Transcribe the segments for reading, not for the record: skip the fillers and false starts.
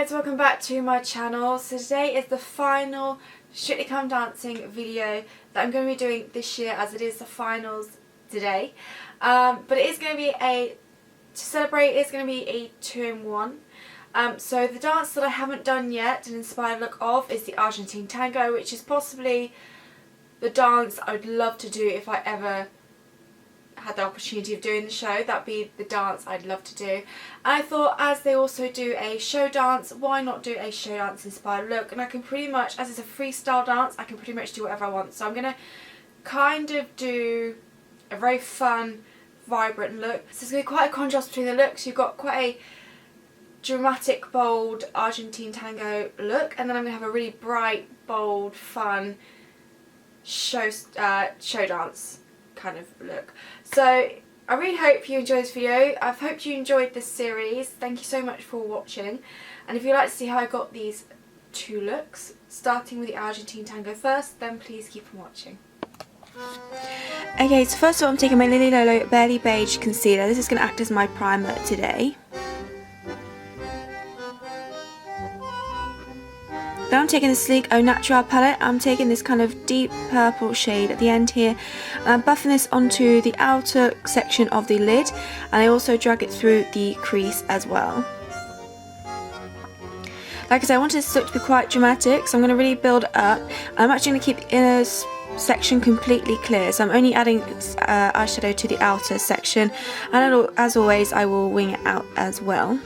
guys, welcome back to my channel. So today is the final Strictly Come Dancing video that I'm going to be doing this year, as it is the finals today. But it is going to be to celebrate, it's going to be a 2-in-1. So the dance that I haven't done yet, an inspired look of, is the Argentine Tango, which is possibly the dance I would love to do if I ever had the opportunity of doing the show. That'd be the dance I'd love to do. And I thought, as they also do a show dance, why not do a show dance inspired look? And I can pretty much, as it's a freestyle dance, I can pretty much do whatever I want. So I'm going to kind of do a very fun, vibrant look. So there's going to be quite a contrast between the looks. You've got quite a dramatic, bold Argentine Tango look, and then I'm going to have a really bright, bold, fun show dance kind of look. So I really hope you enjoyed this video. I hope you enjoyed this series. Thank you so much for watching, and if you'd like to see how I got these two looks, starting with the Argentine Tango first, then please keep on watching. Okay, so first of all I'm taking my Lily Lolo Barely Beige Concealer. This is going to act as my primer today. Then I'm taking the Sleek Au Natural palette. I'm taking this kind of deep purple shade at the end here. And I'm buffing this onto the outer section of the lid. And I also drag it through the crease as well. Like I said, I wanted this look to be quite dramatic, so I'm going to really build up. I'm actually going to keep the inner section completely clear. So I'm only adding eyeshadow to the outer section. And as always, I will wing it out as well.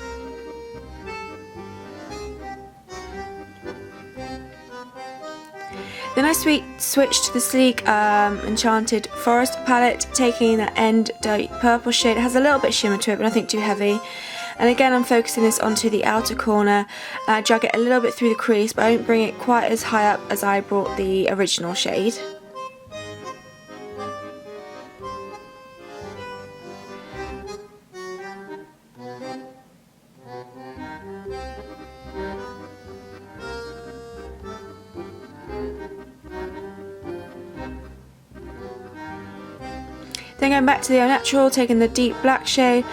Then I switched to the Sleek Enchanted Forest palette, taking that end dark purple shade. It has a little bit of shimmer to it, but nothing too heavy. And again, I'm focusing this onto the outer corner. I drag it a little bit through the crease, but I don't bring it quite as high up as I brought the original shade. Then going back to the Au Natural, taking the deep black shade,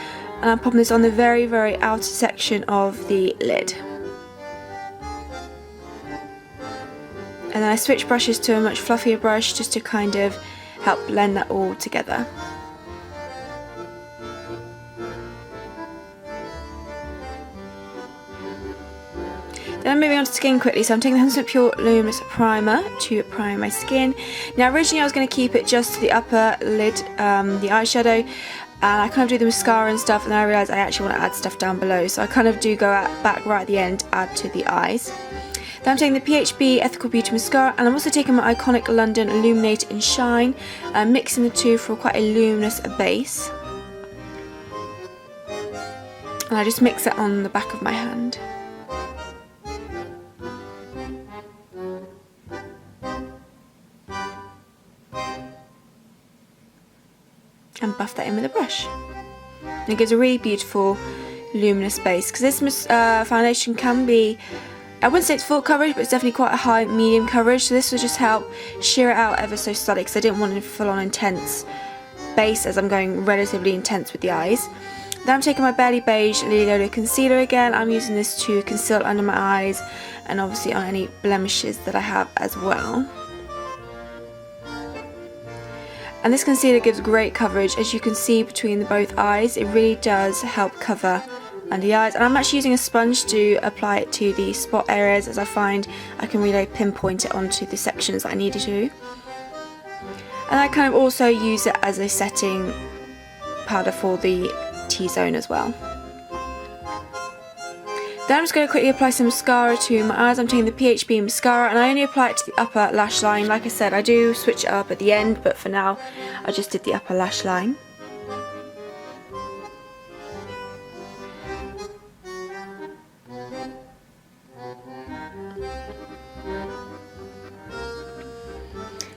and I'm popping this on the very, very outer section of the lid. And then I switch brushes to a much fluffier brush just to kind of help blend that all together. Then I'm moving on to skin quickly, so I'm taking the 100% Pure Luminous Primer to prime my skin. Now originally I was going to keep it just to the upper lid, the eyeshadow, and I kind of do the mascara and stuff, and then I realised I actually want to add stuff down below, so I kind of do go back right at the end, add to the eyes. Then I'm taking the PHB Ethical Beauty Mascara, and I'm also taking my iconic London Illuminate and Shine, mixing the two for quite a luminous base. And I just mix it on the back of my hand. And buff that in with a brush. And it gives a really beautiful luminous base, because this foundation can be, I wouldn't say it's full coverage, but it's definitely quite a high medium coverage, so this will just help sheer it out ever so slightly, because I didn't want a full on intense base as I'm going relatively intense with the eyes. Then I'm taking my Barely Beige Lily Lolo Concealer again. I'm using this to conceal under my eyes and obviously on any blemishes that I have as well. And this concealer gives great coverage, as you can see between both eyes. It really does help cover under the eyes. And I'm actually using a sponge to apply it to the spot areas, as I find I can really pinpoint it onto the sections that I needed to. And I kind of also use it as a setting powder for the T-zone as well. Then I'm just going to quickly apply some mascara to my eyes. I'm taking the PHB mascara, and I only apply it to the upper lash line. Like I said, I do switch it up at the end, but for now I just did the upper lash line.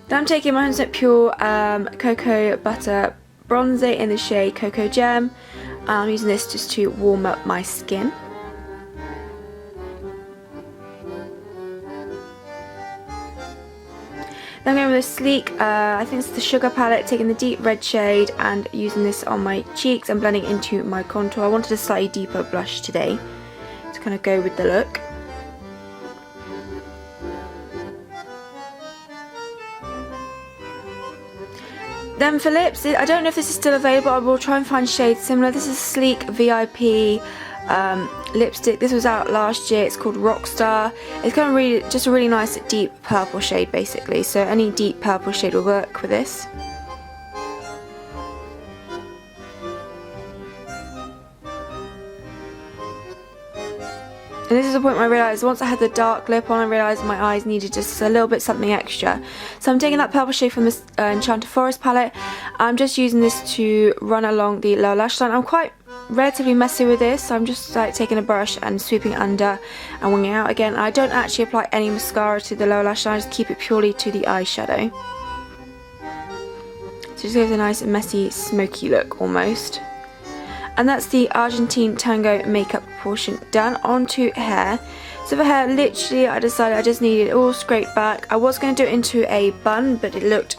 Then I'm taking my 100% Pure Cocoa Butter Bronzer in the shade Cocoa Gem. I'm using this just to warm up my skin. Then I'm going with a Sleek, I think it's the Sugar palette, taking the deep red shade and using this on my cheeks and blending into my contour. I wanted a slightly deeper blush today to kind of go with the look. Then for lips, I don't know if this is still available. I will try and find shades similar. This is Sleek VIP lipstick. This was out last year. It's called Rockstar. It's kind of really, just a really nice deep purple shade basically. So any deep purple shade will work with this. And this is the point where I realised once I had the dark lip on, I realised my eyes needed just a little bit something extra. So I'm taking that purple shade from this Enchanted Forest palette. I'm just using this to run along the lower lash line. I'm quite relatively messy with this, so I'm just like taking a brush and sweeping under and winging out again. I don't actually apply any mascara to the lower lash line, I just keep it purely to the eyeshadow. So just gives a nice messy smoky look almost. And that's the Argentine Tango makeup portion done. Onto hair. So for hair, literally I decided I just needed it all scraped back. I was going to do it into a bun, but it looked,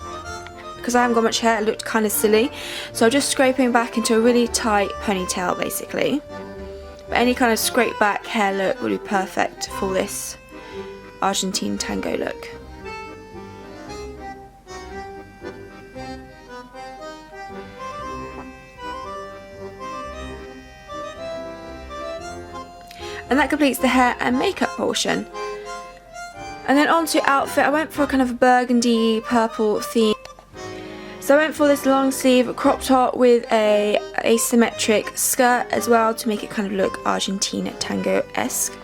because I haven't got much hair, it looked kind of silly. So I'm just scraping back into a really tight ponytail basically. But any kind of scraped back hair look will be perfect for this Argentine Tango look. And that completes the hair and makeup portion. And then on to outfit, I went for a kind of burgundy purple theme. So I went for this long sleeve crop top with a asymmetric skirt as well to make it kind of look Argentine Tango-esque.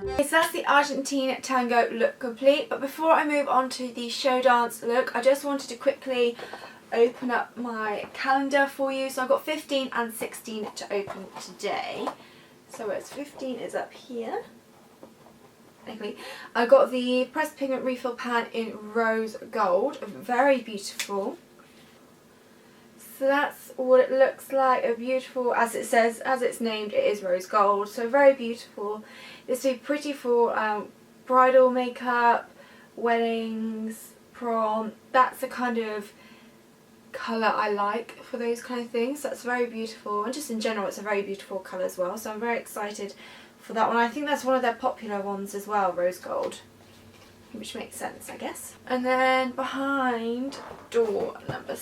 Okay, so that's the Argentine Tango look complete, but before I move on to the Showdance look, I just wanted to quickly open up my calendar for you. So I've got 15 and 16 to open today. So where's 15 is up here. Okay. I got the pressed pigment refill pan in rose gold, very beautiful. So that's what it looks like, a beautiful, as it says, as it's named, it is rose gold, so very beautiful. This would be pretty for bridal makeup, weddings, prom. That's the kind of colour I like for those kind of things. That's very beautiful, and just in general it's a very beautiful colour as well, so I'm very excited for that one. I think that's one of their popular ones as well, rose gold, which makes sense I guess. And then behind door number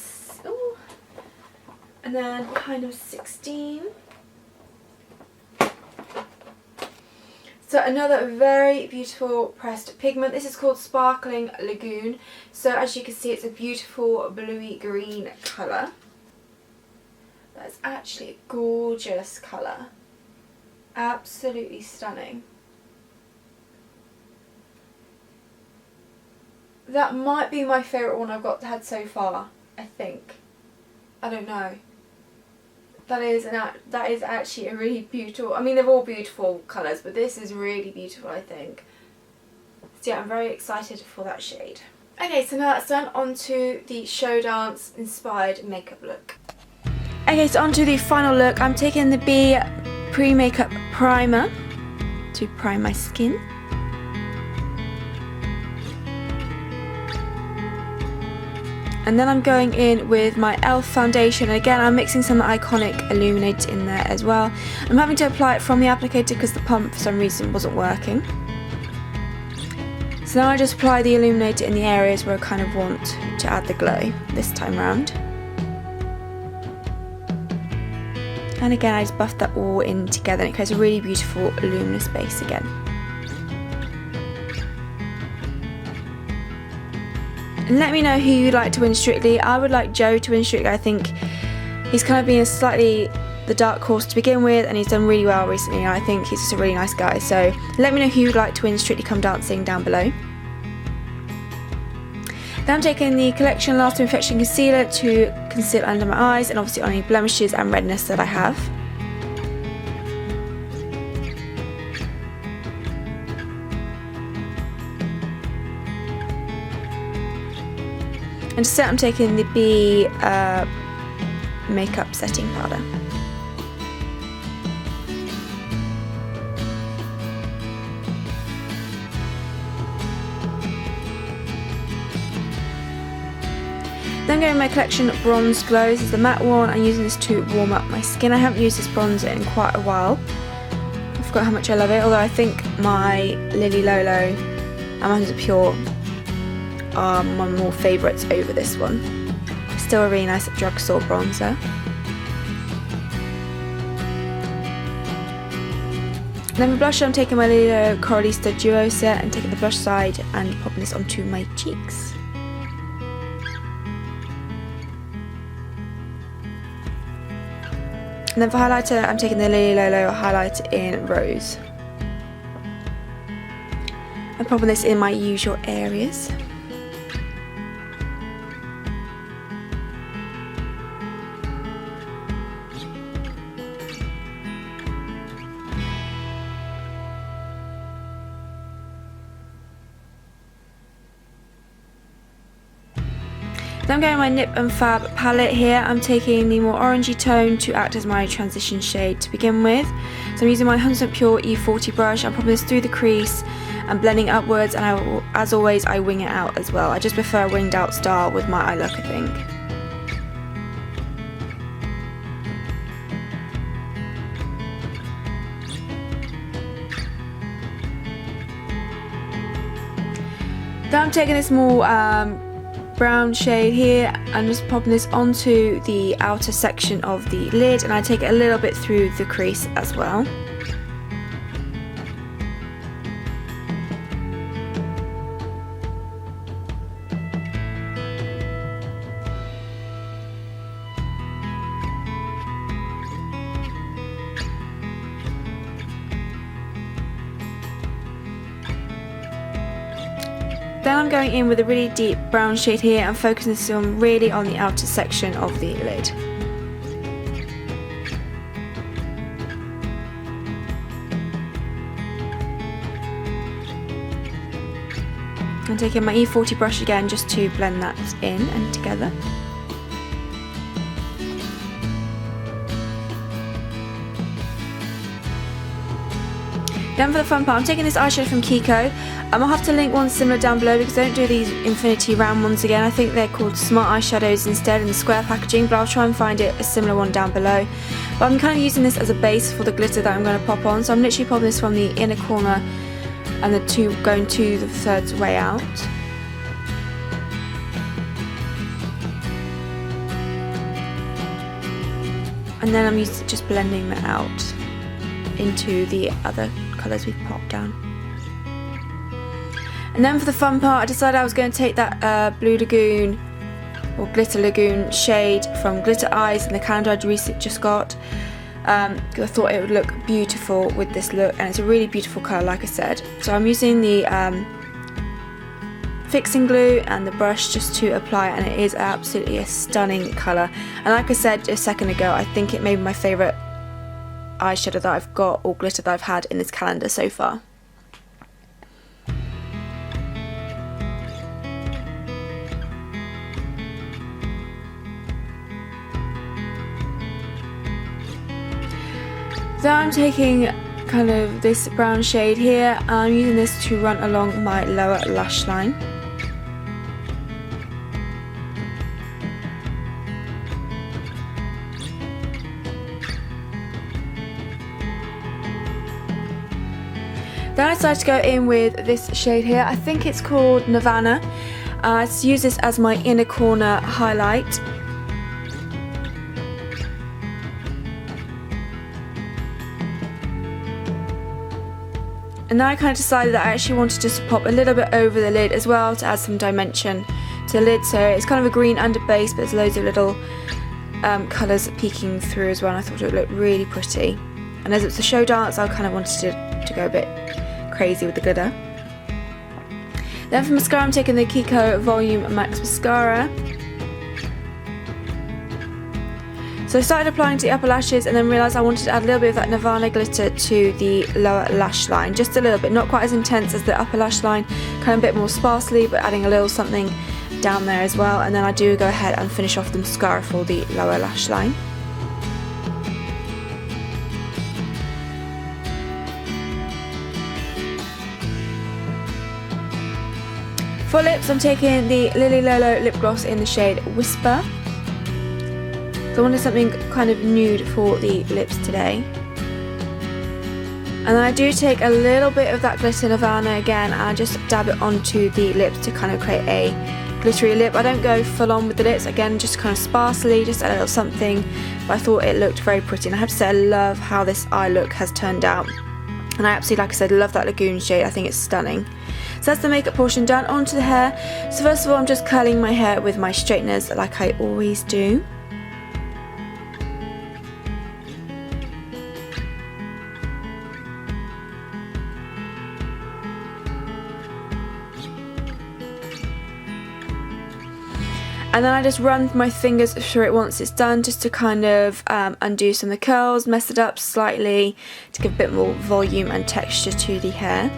and then behind number 16, so another very beautiful pressed pigment. This is called Sparkling Lagoon. So as you can see, it's a beautiful bluey green colour. That's actually a gorgeous colour. Absolutely stunning. That might be my favourite one I've had so far, I think. I don't know. That is actually a really beautiful, I mean they're all beautiful colours, but this is really beautiful I think. So yeah, I'm very excited for that shade. Okay, so now that's done, on to the Showdance inspired makeup look. Okay, so on to the final look. I'm taking the B pre-makeup primer to prime my skin. And then I'm going in with my e.l.f. foundation. And again, I'm mixing some iconic illuminator in there as well. I'm having to apply it from the applicator because the pump for some reason wasn't working. So now I just apply the illuminator in the areas where I kind of want to add the glow this time round. And again, I just buff that all in together and it creates a really beautiful luminous base again. And let me know who you'd like to win Strictly. I would like Joe to win Strictly. I think he's kind of been slightly the dark horse to begin with, and he's done really well recently, and I think he's just a really nice guy. So let me know who you'd like to win Strictly Come Dancing down below. Then I'm taking the Collection Lasting Perfection Concealer to conceal under my eyes and obviously on any blemishes and redness that I have. And to set, I'm taking the B makeup setting powder. Then going with my Collection Bronze Glow. This is the matte one. I'm using this to warm up my skin. I haven't used this bronzer in quite a while. I forgot how much I love it, although I think my Lily Lolo, I'm 100% pure, are my more favourites over this one. Still a really nice drugstore bronzer. Then for blusher, I'm taking my Lilo Coralista Duo set and taking the blush side and popping this onto my cheeks. And then for highlighter, I'm taking the Lilo highlighter in Rose. I'm popping this in my usual areas. Then I'm going with my Nip and Fab palette here. I'm taking the more orangey tone to act as my transition shade to begin with. So I'm using my 100% Pure E40 brush. I'm popping this through the crease and blending upwards, and as always I wing it out as well. I just prefer a winged out style with my eye look, I think. Then I'm taking this more brown shade here and just popping this onto the outer section of the lid, and I take it a little bit through the crease as well. Then I'm going in with a really deep brown shade here and focusing this on really on the outer section of the lid. I'm taking my E40 brush again just to blend that in and together. Then for the fun part, I'm taking this eyeshadow from Kiko. I'll have to link one similar down below because I don't do these infinity round ones again. I think they're called smart eyeshadows instead in the square packaging, but I'll try and find a similar one down below. But I'm kind of using this as a base for the glitter that I'm going to pop on. So I'm literally popping this from the inner corner and the two going to the third way out. And then I'm just blending that out into the other colours we've popped down. And then for the fun part, I decided I was going to take that Blue Lagoon or Glitter Lagoon shade from Glitter Eyes in the calendar I just got. Because I thought it would look beautiful with this look, and it's a really beautiful colour like I said. So I'm using the fixing glue and the brush just to apply it, and it is absolutely a stunning colour. And like I said a second ago, I think it may be my favourite eyeshadow that I've got or glitter that I've had in this calendar so far. So I'm taking kind of this brown shade here, and I'm using this to run along my lower lash line. Then I decided to go in with this shade here. I think it's called Nirvana. I use this as my inner corner highlight. And then I kind of decided that I actually wanted just to pop a little bit over the lid as well to add some dimension to the lid. So it's kind of a green under base, but there's loads of little colours peeking through as well, and I thought it would look really pretty. And as it's a show dance, I kind of wanted to go a bit crazy with the glitter. Then for mascara, I'm taking the Kiko Volume Max Mascara. So I started applying to the upper lashes and then realised I wanted to add a little bit of that Nirvana glitter to the lower lash line, just a little bit, not quite as intense as the upper lash line, kind of a bit more sparsely, but adding a little something down there as well. And then I do go ahead and finish off the mascara for the lower lash line. For lips, I'm taking the Lily Lolo lip gloss in the shade Whisper. So I wanted something kind of nude for the lips today. And then I do take a little bit of that glitter Nirvana again and I just dab it onto the lips to kind of create a glittery lip. I don't go full on with the lips, again just kind of sparsely, just a little something, but I thought it looked very pretty, and I have to say I love how this eye look has turned out, and I absolutely, like I said, love that lagoon shade. I think it's stunning. So that's the makeup portion done. Onto the hair. So first of all, I'm just curling my hair with my straighteners like I always do. And then I just run my fingers through it once it's done, just to kind of undo some of the curls, mess it up slightly to give a bit more volume and texture to the hair.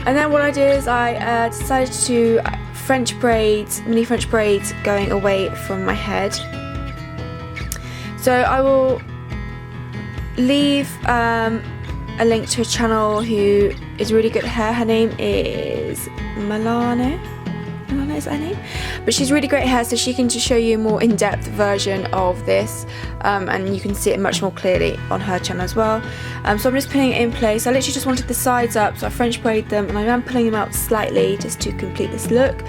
And then what I did is I decided to French braids, mini French braids going away from my head. So I will leave a link to a channel who is really good at hair. Her name is Milano is her name, but she's really great hair, so she can just show you a more in-depth version of this, and you can see it much more clearly on her channel as well. So I'm just putting it in place. I literally just wanted the sides up, so I French braid them, and I am pulling them out slightly just to complete this look.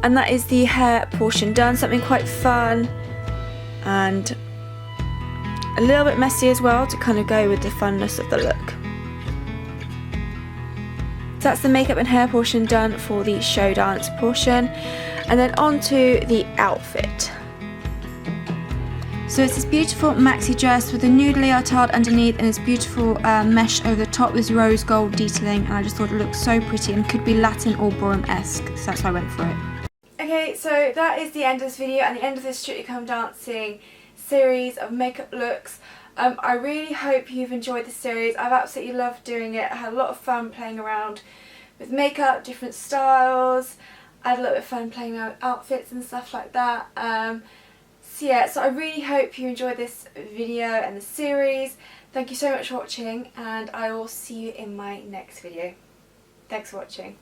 And that is the hair portion done. Something quite fun and a little bit messy as well to kind of go with the funness of the look. So that's the makeup and hair portion done for the show dance portion. And then on to the outfit. So it's this beautiful maxi dress with a nude leotard underneath and this beautiful mesh over the top with rose gold detailing, and I just thought it looked so pretty and could be Latin or Borum-esque, so that's why I went for it. Okay, so that is the end of this video and the end of this Strictly Come Dancing series of makeup looks. I really hope you've enjoyed this series. I've absolutely loved doing it. I had a lot of fun playing around with makeup, different styles. I had a little bit of fun playing around with outfits and stuff like that. So yeah, so I really hope you enjoyed this video and the series. Thank you so much for watching, and I will see you in my next video. Thanks for watching.